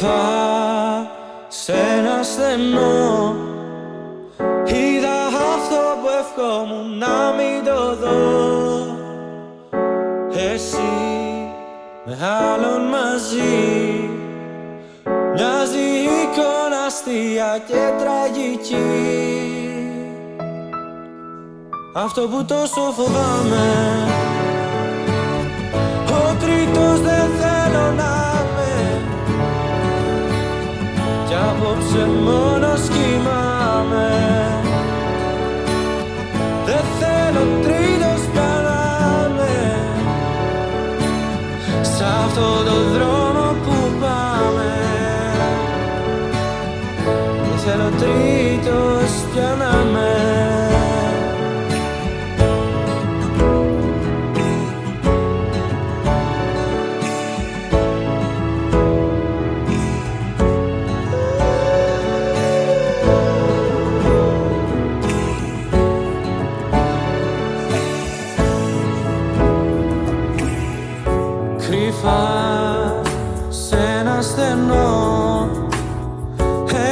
Κρυφά σ' ένα στενό είδα αυτό που ευχόμουν να μην το δω. Εσύ με άλλον μαζί, μοιάζει εικόνα αστεία και τραγική. Αυτό που τόσο φοβάμαι, ο τρίτος δεν θέλω να είμαι, κι απόψε μόνος κοιμάμαι. Δεν θέλω τρίτος πια να είμαι, σ' αυτό το δρόμο που πάμε. Δεν θέλω τρίτος πια να είμαι. Κρυφά σ' ένα στενό,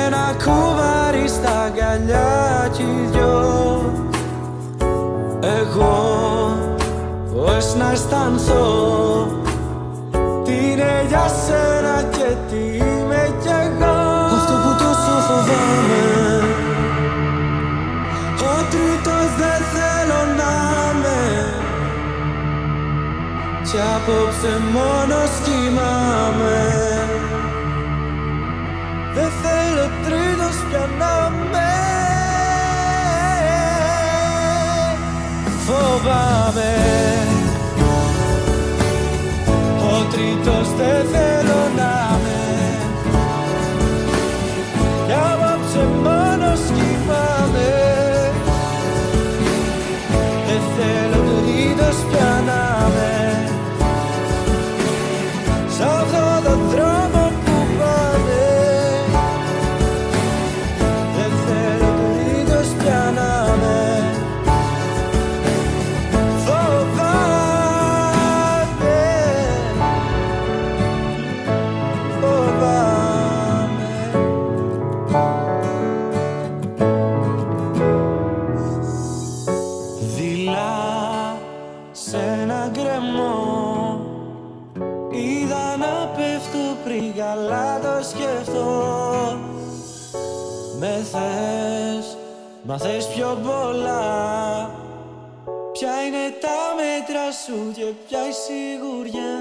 ένα κουβάρι στα αγκαλιά κι οι δυο. Εγώ πώς να αισθανθώ, τι είναι για σένα και τι είμαι κι εγώ. Αυτό που τόσο φοβάμαι, ο τρίτος δεν θέλω να είμαι, κι απόψε μόνος κοιμάμαι. Δεν θέλω τρίτος πια να είμαι. Φοβάμαι, ο τρίτος δεν θέλω να είμαι, κι απόψε μόνος κοιμάμαι. Δεν θέλω τρίτος πια να είμαι, σ' αυτό το δρόμο που πάμε. Δεν θέλω τρίτος πια να είμαι. Σ' ένα γκρεμό είδα να πέφτω πριν καλά το σκεφτώ. Με θες, μα θες πιο πολλά. Ποια είναι τα μέτρα σου και ποια η σιγουριά.